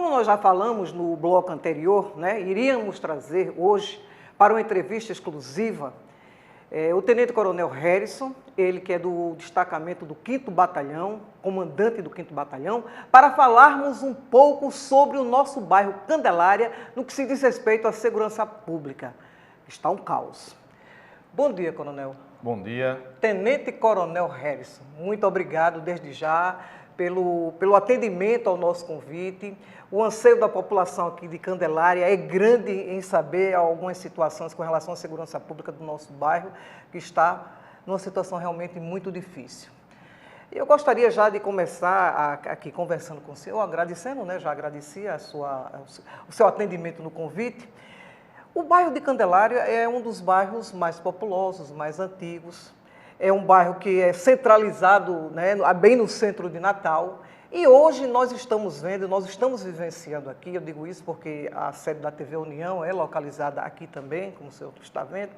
Como nós já falamos no bloco anterior, né, iríamos trazer hoje para uma entrevista exclusiva o Tenente Coronel Harrison, ele que é do destacamento do 5º Batalhão, comandante do 5º Batalhão, para falarmos um pouco sobre o nosso bairro Candelária no que se diz respeito à segurança pública. Está um caos. Bom dia, Coronel. Bom dia. Tenente Coronel Harrison, muito obrigado desde já pelo atendimento ao nosso convite. O anseio da população aqui de Candelária é grande em saber algumas situações com relação à segurança pública do nosso bairro, que está numa situação realmente muito difícil. Eu gostaria já de começar aqui conversando com o senhor, agradecendo, né? Já agradeci o seu atendimento no convite. O bairro de Candelária é um dos bairros mais populosos, mais antigos. É um bairro que é centralizado, né, bem no centro de Natal. E hoje nós estamos vendo, nós estamos vivenciando aqui, eu digo isso porque a sede da TV União é localizada aqui também, como o senhor está vendo.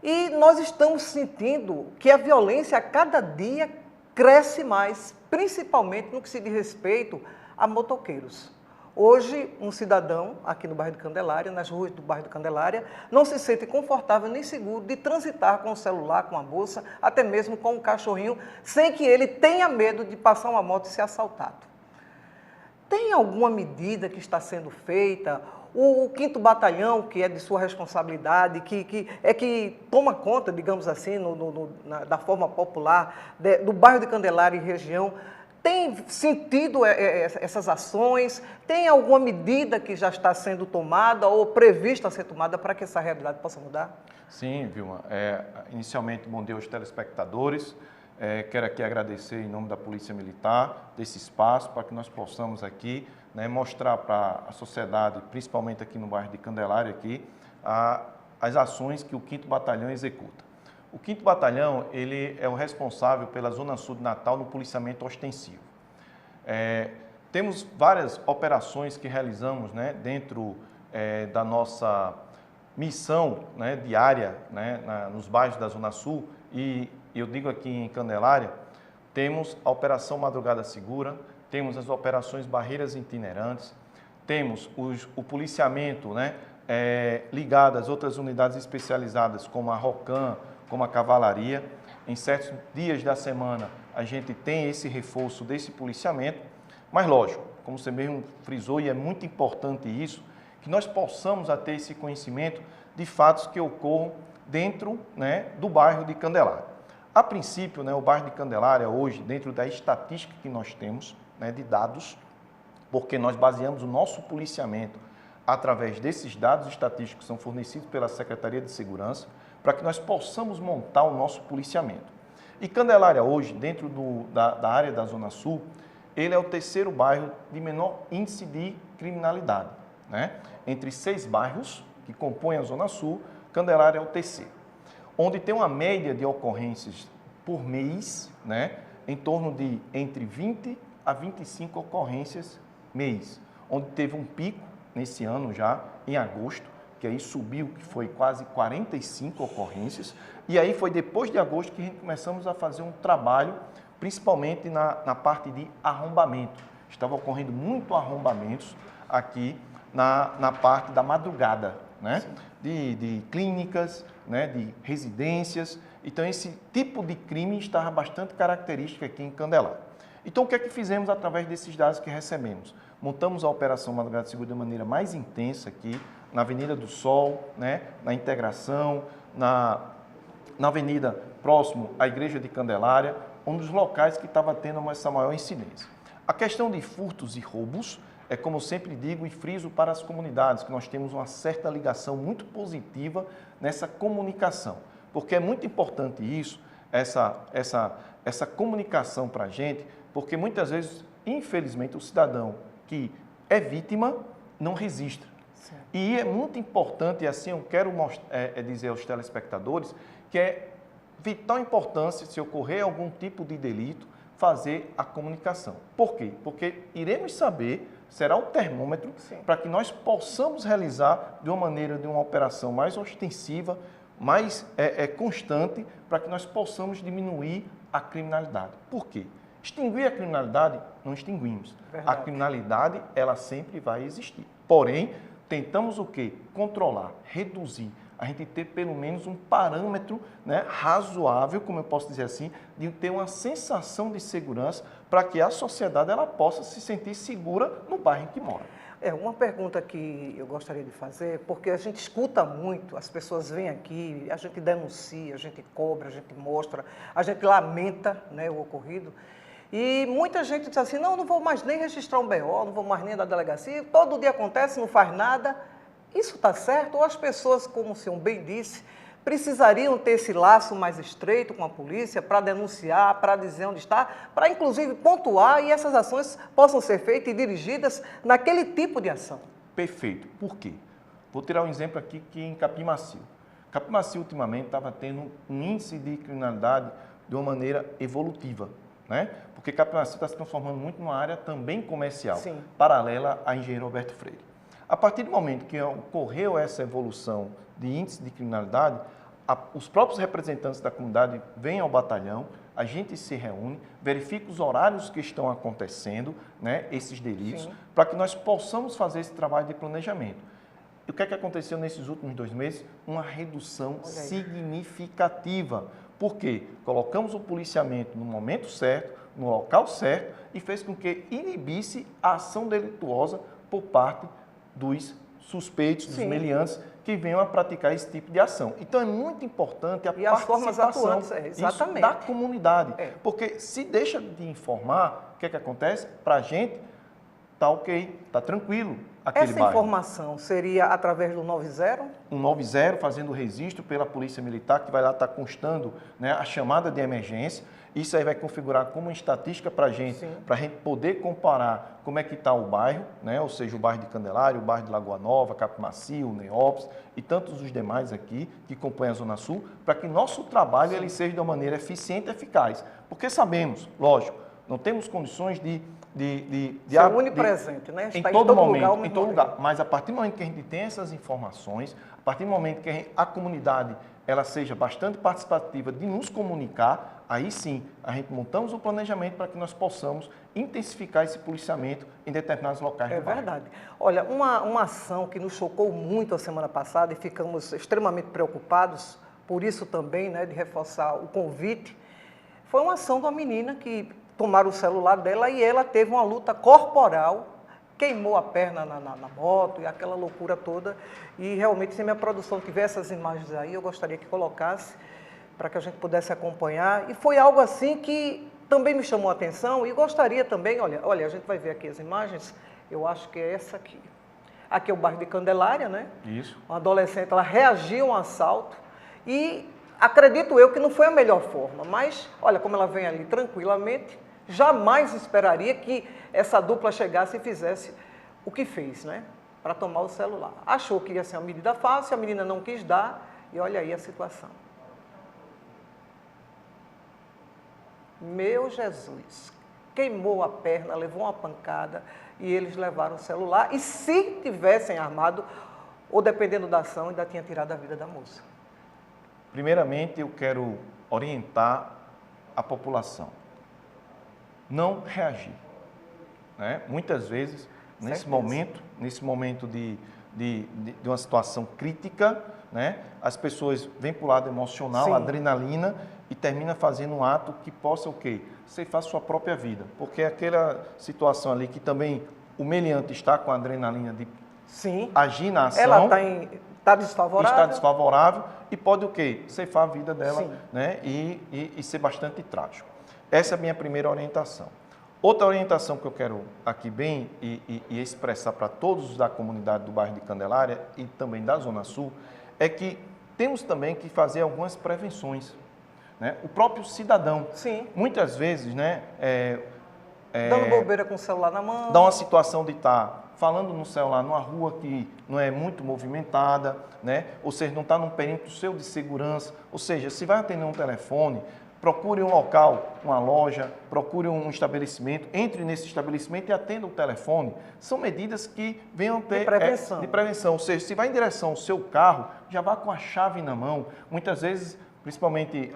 E nós estamos sentindo que a violência a cada dia cresce mais, principalmente no que se diz respeito a motoqueiros. Hoje, um cidadão aqui no bairro de Candelária, nas ruas do bairro de Candelária, não se sente confortável nem seguro de transitar com o celular, com a bolsa, até mesmo com um cachorrinho, sem que ele tenha medo de passar uma moto e ser assaltado. Tem alguma medida que está sendo feita? O 5º Batalhão, que é de sua responsabilidade, que toma conta, digamos assim, da forma popular, do bairro de Candelária e região, tem sentido essas ações? Tem alguma medida que já está sendo tomada ou prevista a ser tomada para que essa realidade possa mudar? Sim, Vilma. Inicialmente, bom dia aos telespectadores. Quero aqui agradecer em nome da Polícia Militar desse espaço para que nós possamos aqui, né, mostrar para a sociedade, principalmente aqui no bairro de Candelária, aqui, as ações que o 5º Batalhão executa. O 5º Batalhão, ele é o responsável pela Zona Sul de Natal no policiamento ostensivo. Temos várias operações que realizamos, né, dentro da nossa missão, né, diária, né, nos bairros da Zona Sul, e eu digo aqui em Candelária, temos a Operação Madrugada Segura, temos as operações Barreiras Itinerantes, temos o policiamento, né, ligado às outras unidades especializadas, como a ROCAM, como a cavalaria. Em certos dias da semana a gente tem esse reforço desse policiamento, mas lógico, como você mesmo frisou, e é muito importante isso, que nós possamos ter esse conhecimento de fatos que ocorram dentro, né, do bairro de Candelária. A princípio, né, o bairro de Candelária hoje, dentro da estatística que nós temos, né, de dados, porque nós baseamos o nosso policiamento através desses dados estatísticos que são fornecidos pela Secretaria de Segurança, para que nós possamos montar o nosso policiamento. E Candelária hoje, dentro da área da Zona Sul, ele é o 3º bairro de menor índice de criminalidade, né? Entre 6 bairros que compõem a Zona Sul, Candelária é o 3º, onde tem uma média de ocorrências por mês, né, em torno de entre 20 a 25 ocorrências mês, onde teve um pico nesse ano já, em agosto, que aí subiu, que foi quase 45 ocorrências, e aí foi depois de agosto que a gente começamos a fazer um trabalho, principalmente na parte de arrombamento. Estava ocorrendo muito arrombamentos aqui na parte da madrugada, né? De clínicas, né? De residências. Então, esse tipo de crime estava bastante característico aqui em Candelária. Então, o que é que fizemos através desses dados que recebemos? Montamos a Operação Madrugada Segura de maneira mais intensa aqui, na Avenida do Sol, né, na Integração, na avenida próximo à Igreja de Candelária, um dos locais que estava tendo essa maior incidência. A questão de furtos e roubos é, como eu sempre digo e friso para as comunidades, que nós temos uma certa ligação muito positiva nessa comunicação, porque é muito importante isso, essa comunicação para a gente, porque muitas vezes, infelizmente, o cidadão que é vítima não registra. E é muito importante, e assim eu quero dizer aos telespectadores, que é vital importância, se ocorrer algum tipo de delito, fazer a comunicação. Por quê? Porque iremos saber, será o termômetro, para que nós possamos realizar de uma operação mais ostensiva, mais constante, para que nós possamos diminuir a criminalidade. Por quê? Extinguir a criminalidade, não extinguimos. Verdade. A criminalidade, ela sempre vai existir. Porém, tentamos o quê? Controlar, reduzir. A gente ter pelo menos um parâmetro, né, razoável, como eu posso dizer assim, de ter uma sensação de segurança para que a sociedade ela possa se sentir segura no bairro em que mora. Uma pergunta que eu gostaria de fazer, porque a gente escuta muito, as pessoas vêm aqui, a gente denuncia, a gente cobra, a gente mostra, a gente lamenta, né, o ocorrido. E muita gente diz assim, não vou mais nem registrar um BO, não vou mais nem da delegacia, todo dia acontece, não faz nada. Isso está certo? Ou as pessoas, como o senhor bem disse, precisariam ter esse laço mais estreito com a polícia para denunciar, para dizer onde está, para inclusive pontuar e essas ações possam ser feitas e dirigidas naquele tipo de ação? Perfeito. Por quê? Vou tirar um exemplo aqui que em Capim Macio. Capim Macio, ultimamente, estava tendo um índice de criminalidade de uma maneira evolutiva, né? Porque Capim Macio está se transformando muito numa área também comercial, Sim, paralela a Engenheiro Roberto Freire. A partir do momento que ocorreu essa evolução de índice de criminalidade, os próprios representantes da comunidade vêm ao batalhão, a gente se reúne, verifica os horários que estão acontecendo, né, esses delitos, para que nós possamos fazer esse trabalho de planejamento. E o que é que aconteceu nesses últimos 2 meses? Uma redução significativa. Por quê? Colocamos o policiamento no momento certo, no local certo, e fez com que inibisse a ação delituosa por parte dos suspeitos, dos meliantes, que venham a praticar esse tipo de ação. Então, é muito importante a participação isso da comunidade. Porque se deixa de informar, o que é que acontece? Para a gente, está ok, está tranquilo aquele bairro. Essa informação seria através do 90? Um 90, fazendo o registro pela Polícia Militar, que vai lá estar constando, né, a chamada de emergência. Isso aí vai configurar como uma estatística para a gente poder comparar como é que está o bairro, né? Ou seja, o bairro de Candelária, o bairro de Lagoa Nova, Capim Macio, Neópolis e tantos os demais aqui que compõem a Zona Sul, para que nosso trabalho ele seja de uma maneira eficiente e eficaz. Porque sabemos, lógico, não temos condições de ser onipresente, né? Em todo momento, em todo lugar. Mas a partir do momento que a gente tem essas informações, a partir do momento que a comunidade ela seja bastante participativa de nos comunicar, aí sim, a gente montamos o planejamento para que nós possamos intensificar esse policiamento em determinados locais do bairro. É verdade. Olha, uma ação que nos chocou muito a semana passada e ficamos extremamente preocupados, por isso também, né, de reforçar o convite, foi uma ação de uma menina que tomaram o celular dela e ela teve uma luta corporal, queimou a perna na moto e aquela loucura toda. E realmente, se minha produção tiver essas imagens aí, eu gostaria que colocasse para que a gente pudesse acompanhar. E foi algo assim que também me chamou a atenção e gostaria também, olha, a gente vai ver aqui as imagens, eu acho que é essa aqui. Aqui é o bairro de Candelária, né? Isso. Uma adolescente, ela reagiu a um assalto e acredito eu que não foi a melhor forma, mas olha como ela vem ali tranquilamente, jamais esperaria que essa dupla chegasse e fizesse o que fez, né? Para tomar o celular. Achou que ia ser uma medida fácil, a menina não quis dar e olha aí a situação. Meu Jesus, queimou a perna, levou uma pancada e eles levaram o celular. E se tivessem armado, ou dependendo da ação, ainda tinha tirado a vida da moça. Primeiramente, eu quero orientar a população. Não reagir. Né? Muitas vezes, nesse momento de uma situação crítica, né? As pessoas vêm para o lado emocional, adrenalina, e termina fazendo um ato que possa o quê? Ceifar sua própria vida. Porque é aquela situação ali que também o meliante está com a adrenalina de agir na ação. Ela está desfavorável. Está desfavorável e pode o quê? Ceifar a vida dela, né? E ser bastante trágico. Essa é a minha primeira orientação. Outra orientação que eu quero aqui bem e expressar para todos da comunidade do bairro de Candelária e também da Zona Sul, é que temos também que fazer algumas prevenções. Né? O próprio cidadão, muitas vezes, né, dando bobeira com o celular na mão. Dá uma situação de estar falando no celular numa rua que não é muito movimentada, né? Ou seja, não está num perímetro seu de segurança. Ou seja, se vai atender um telefone, procure um local, uma loja, procure um estabelecimento, entre nesse estabelecimento e atenda o telefone. São medidas que venham ter de prevenção. Ou seja, se vai em direção ao seu carro, já vá com a chave na mão. Muitas vezes principalmente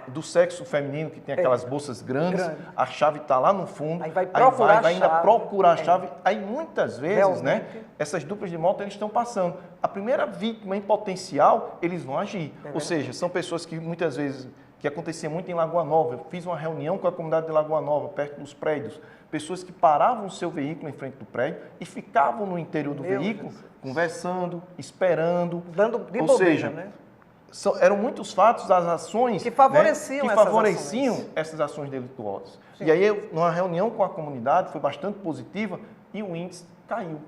do sexo feminino, que tem aquelas bolsas grandes, grande. a chave está lá no fundo, Aí vai procurar vai ainda a chave. procurar a chave. Aí muitas vezes, Realmente. né, essas duplas de moto eles estão passando. A primeira vítima em potencial, eles vão agir. Ou seja, são pessoas que muitas vezes, que acontecia muito em Lagoa Nova, eu fiz uma reunião com a comunidade de Lagoa Nova, perto dos prédios, pessoas que paravam o seu veículo em frente do prédio e ficavam no interior do veículo, conversando, esperando. Dando de ou bobeira, seja, né? eram muitos fatos das ações Que favoreciam, né, essas ações delituosas. Sim. E aí, numa reunião com a comunidade, foi bastante positiva e o índice caiu.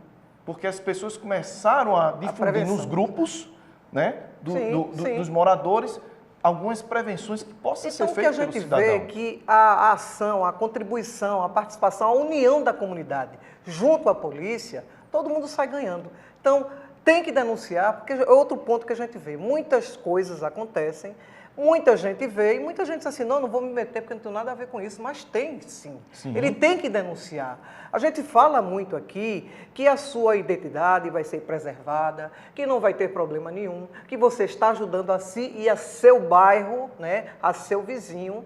Porque as pessoas começaram a difundir nos grupos, né, dos moradores algumas prevenções que possam ser feitas pelo cidadão. Então, o que a gente vê é que a ação, a contribuição, a participação, a união da comunidade junto à polícia, todo mundo sai ganhando. Então, tem que denunciar, porque é outro ponto que a gente vê. Muitas coisas acontecem, muita gente vê e muita gente diz assim, não vou me meter porque não tenho nada a ver com isso, mas tem sim. Ele tem que denunciar. A gente fala muito aqui que a sua identidade vai ser preservada, que não vai ter problema nenhum, que você está ajudando a si e a seu bairro, né, a seu vizinho.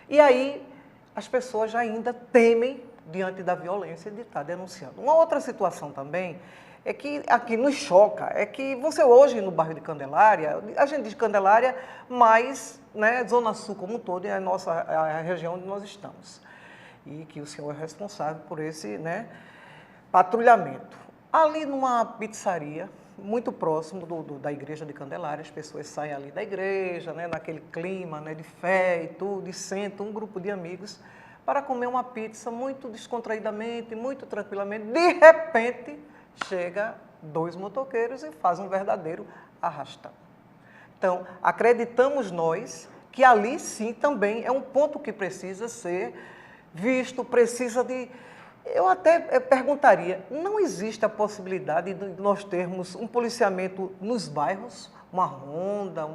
E aí as pessoas já ainda temem diante da violência de estar denunciando. Uma outra situação também é que aqui nos choca, é que você hoje no bairro de Candelária, a gente diz Candelária, mas né, Zona Sul como um todo é a região onde nós estamos. E que o senhor é responsável por esse né, patrulhamento. Ali numa pizzaria, muito próximo da igreja de Candelária, as pessoas saem ali da igreja, né, naquele clima né, de fé e tudo, e sentam um grupo de amigos para comer uma pizza muito descontraídamente, muito tranquilamente. De repente, chega 2 motoqueiros e faz um verdadeiro arrastão. Então, acreditamos nós que ali sim também é um ponto que precisa ser visto, precisa de... Eu até perguntaria, não existe a possibilidade de nós termos um policiamento nos bairros, uma ronda,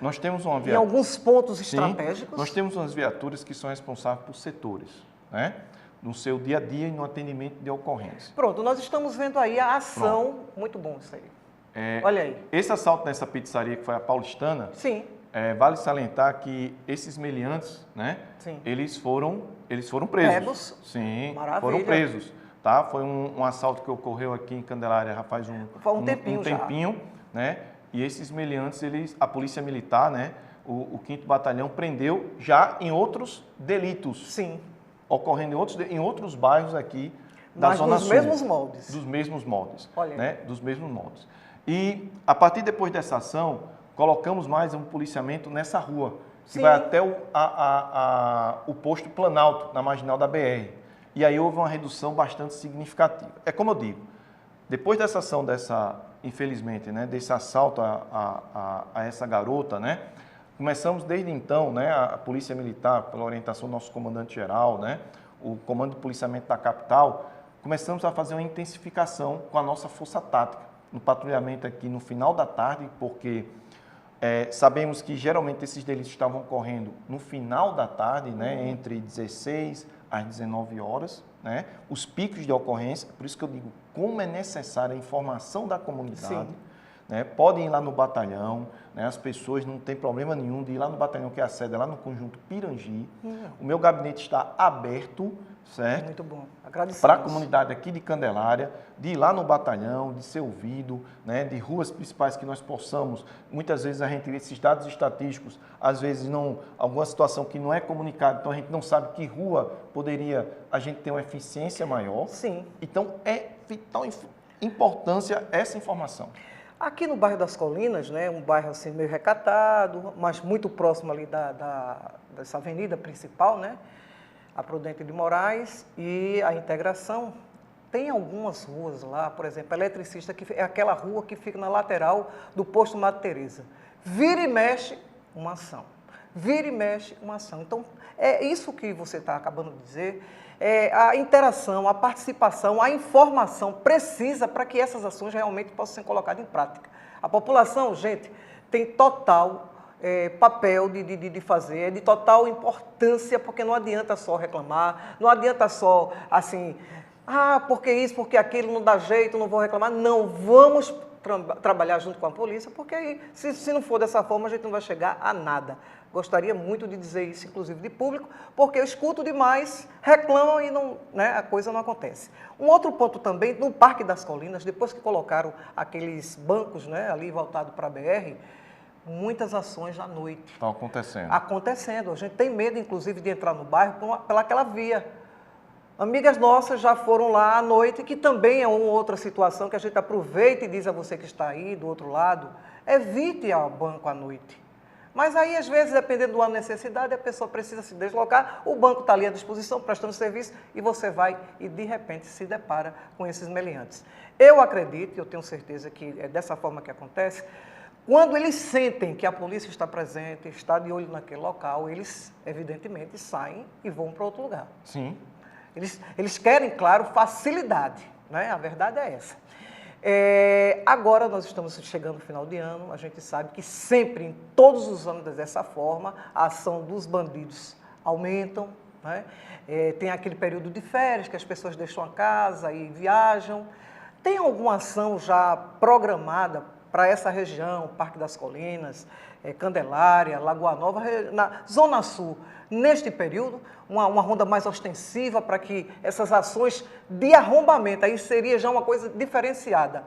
Nós temos uma em alguns pontos estratégicos? Nós temos umas viaturas que são responsáveis por setores, né? No seu dia a dia e no atendimento de ocorrência. Pronto, nós estamos vendo aí a ação, muito bom isso aí. Olha aí. Esse assalto nessa pizzaria que foi a paulistana, sim. Vale salientar que esses meliantes, né, sim. eles foram presos. Pegos? Sim, maravilha. Foram presos. Tá? Foi um assalto que ocorreu aqui em Candelária já faz um tempinho, né? E esses meliantes, a polícia militar, né, o 5º Batalhão prendeu já em outros delitos. Sim. Ocorrendo em outros bairros aqui da Zona Sul. Dos mesmos moldes. Dos mesmos moldes. Olha. Né? Dos mesmos moldes. E, a partir depois dessa ação, colocamos mais um policiamento nessa rua, que vai até o posto Planalto, na marginal da BR. E aí houve uma redução bastante significativa. É como eu digo, depois dessa ação, infelizmente, né, desse assalto a essa garota, né, começamos desde então, né, a Polícia Militar, pela orientação do nosso comandante-geral, né, o Comando de Policiamento da capital, começamos a fazer uma intensificação com a nossa força tática, no patrulhamento aqui no final da tarde, porque sabemos que geralmente esses delitos estavam ocorrendo no final da tarde, né, entre 16 às 19 horas, né, os picos de ocorrência, por isso que eu digo, como é necessária a informação da comunidade. Né, podem ir lá no batalhão, né, as pessoas não tem problema nenhum de ir lá no batalhão, que é a sede é lá no Conjunto Pirangi. O meu gabinete está aberto, certo? Muito bom, agradecemos. Para a comunidade aqui de Candelária, de ir lá no batalhão, de ser ouvido, né, de ruas principais que nós possamos. Muitas vezes esses dados estatísticos, às vezes alguma situação que não é comunicada, então a gente não sabe que rua poderia a gente ter uma eficiência maior. Sim. Então é vital importância essa informação. Aqui no bairro das Colinas, né, um bairro assim meio recatado, mas muito próximo ali dessa avenida principal, né, a Prudente de Moraes e a Integração, tem algumas ruas lá, por exemplo, a Eletricista, que é aquela rua que fica na lateral do posto Madre Teresa. Vira e mexe uma ação. Vira e mexe uma ação. Então, é isso que você está acabando de dizer. A interação, a participação, a informação precisa para que essas ações realmente possam ser colocadas em prática. A população, gente, tem total papel de fazer, é de total importância, porque não adianta só reclamar, não adianta só, assim, porque isso, porque aquilo, não dá jeito, não vou reclamar. Não, vamos trabalhar junto com a polícia, porque aí, se não for dessa forma, a gente não vai chegar a nada. Gostaria muito de dizer isso, inclusive de público, porque eu escuto demais, reclamam e não, né, a coisa não acontece. Um outro ponto também, no Parque das Colinas, depois que colocaram aqueles bancos, né, ali voltado para a BR, muitas ações à noite. Estão acontecendo. Acontecendo. A gente tem medo, inclusive, de entrar no bairro pelaquela via. Amigas nossas já foram lá à noite, que também é uma outra situação que a gente aproveita e diz a você que está aí do outro lado, evite ir ao banco à noite. Mas aí, às vezes, dependendo da necessidade, a pessoa precisa se deslocar, o banco está ali à disposição, prestando serviço, e você vai e, de repente, se depara com esses meliantes. Eu acredito, eu tenho certeza que é dessa forma que acontece, quando eles sentem que a polícia está presente, está de olho naquele local, eles, evidentemente, saem e vão para outro lugar. Sim. Eles querem, claro, facilidade, né? A verdade é essa. Agora nós estamos chegando no final de ano, a gente sabe que sempre, em todos os anos dessa forma, a ação dos bandidos aumentam, né? Tem aquele período de férias que as pessoas deixam a casa e viajam. Tem alguma ação já programada para essa região, Parque das Colinas, Candelária, Lagoa Nova, na Zona Sul, neste período, uma ronda mais ostensiva para que essas ações de arrombamento, aí seria já uma coisa diferenciada.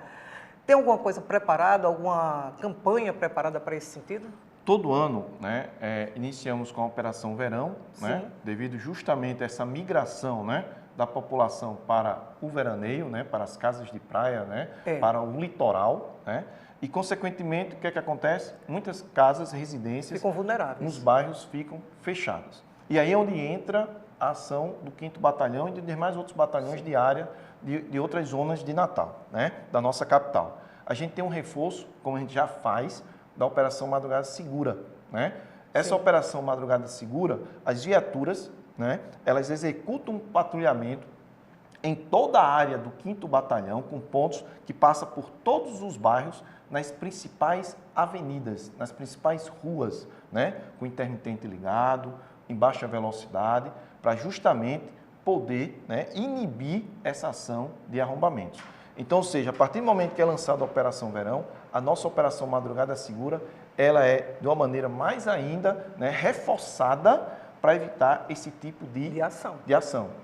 Tem alguma coisa preparada, alguma campanha preparada para esse sentido? Todo ano, né, iniciamos com a Operação Verão, né, devido justamente a essa migração, né, da população para o veraneio, né, para as casas de praia, né, para o litoral, né, e, consequentemente, o que é que acontece? Muitas casas, residências... Ficam vulneráveis. Nos bairros ficam fechadas. E aí é onde entra a ação do 5º Batalhão e de demais outros batalhões de área de outras zonas de Natal, né, da nossa capital. A gente tem um reforço, como a gente já faz, da Operação Madrugada Segura, né? Essa Operação Madrugada Segura, as viaturas, né, elas executam um patrulhamento em toda a área do 5º Batalhão, com pontos que passam por todos os bairros, nas principais avenidas, nas principais ruas, né, com intermitente ligado, em baixa velocidade, para justamente poder, né, inibir essa ação de arrombamentos. Então, ou seja, a partir do momento que é lançada a Operação Verão, a nossa Operação Madrugada Segura, ela é, de uma maneira mais ainda, né, reforçada para evitar esse tipo de ação,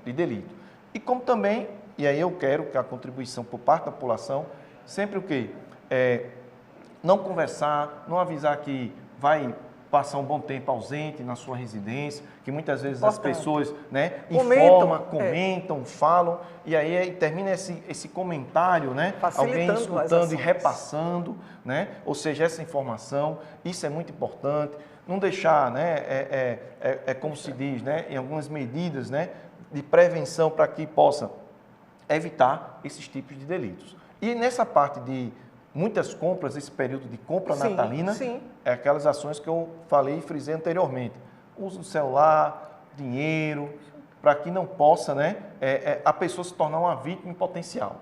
de delito. E como também, e aí eu quero que a contribuição por parte da população, sempre o quê? Não conversar, não avisar que vai passar um bom tempo ausente na sua residência, que muitas vezes as pessoas, né, informam, comentam, falam, e aí termina esse comentário, né, alguém escutando e repassando, né, ou seja, essa informação, isso é muito importante, não deixar, né, como se diz, né, em algumas medidas, né, de prevenção para que possa evitar esses tipos de delitos. E nessa parte de muitas compras, esse período de compra natalina, é aquelas ações que eu falei e frisei anteriormente. Uso do celular, dinheiro, para que não possa, né, a pessoa se tornar uma vítima em potencial.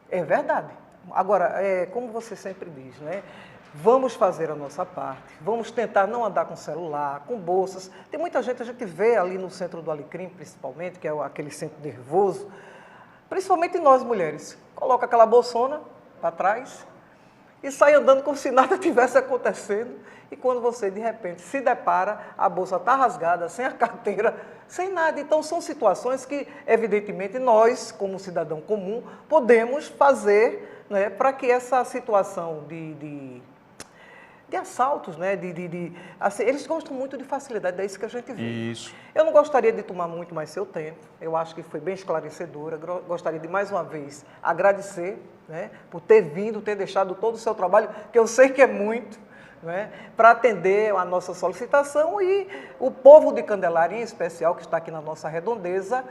É verdade. Agora, como você sempre diz, né? Vamos fazer a nossa parte, vamos tentar não andar com celular, com bolsas. Tem muita gente, a gente vê ali no centro do Alecrim, principalmente, que é aquele centro nervoso, principalmente nós mulheres, coloca aquela bolsona para trás e sai andando como se nada tivesse acontecendo. E quando você, de repente, se depara, a bolsa está rasgada, sem a carteira, sem nada. Então, são situações que, evidentemente, nós, como cidadão comum, podemos fazer, né, para que essa situação de assaltos, né? Assim, eles gostam muito de facilidade, é isso que a gente vê. Isso. Eu não gostaria de tomar muito mais seu tempo, eu acho que foi bem esclarecedora, gostaria de mais uma vez agradecer, né, por ter vindo, ter deixado todo o seu trabalho, que eu sei que é muito, né, para atender a nossa solicitação e o povo de Candelária, em especial, que está aqui na nossa redondeza,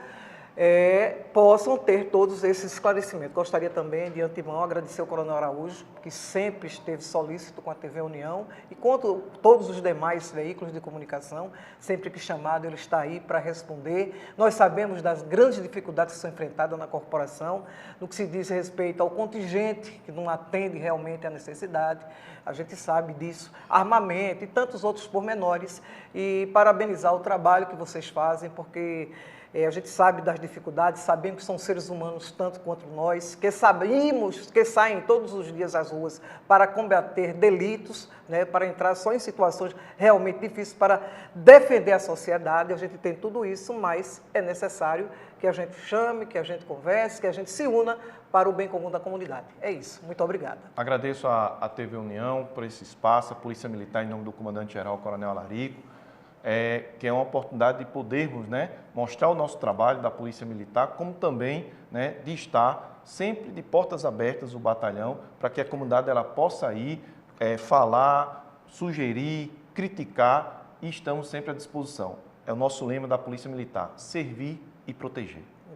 possam ter todos esses esclarecimentos. Gostaria também, de antemão, agradecer ao Coronel Araújo, que sempre esteve solícito com a TV União e com todos os demais veículos de comunicação. Sempre que chamado, ele está aí para responder. Nós sabemos das grandes dificuldades que são enfrentadas na corporação, no que se diz respeito ao contingente, que não atende realmente à necessidade. A gente sabe disso, armamento e tantos outros pormenores. E parabenizar o trabalho que vocês fazem, porque A gente sabe das dificuldades, sabemos que são seres humanos tanto quanto nós, que sabemos que saem todos os dias às ruas para combater delitos, né, para entrar só em situações realmente difíceis, para defender a sociedade. A gente tem tudo isso, mas é necessário que a gente chame, que a gente converse, que a gente se una para o bem comum da comunidade. É isso. Muito obrigada. Agradeço a TV União por esse espaço, a Polícia Militar, em nome do Comandante-Geral Coronel Alarico, que é uma oportunidade de podermos, né, mostrar o nosso trabalho da Polícia Militar, como também, né, de estar sempre de portas abertas o batalhão, para que a comunidade ela possa ir, falar, sugerir, criticar, e estamos sempre à disposição. É o nosso lema da Polícia Militar: servir e proteger.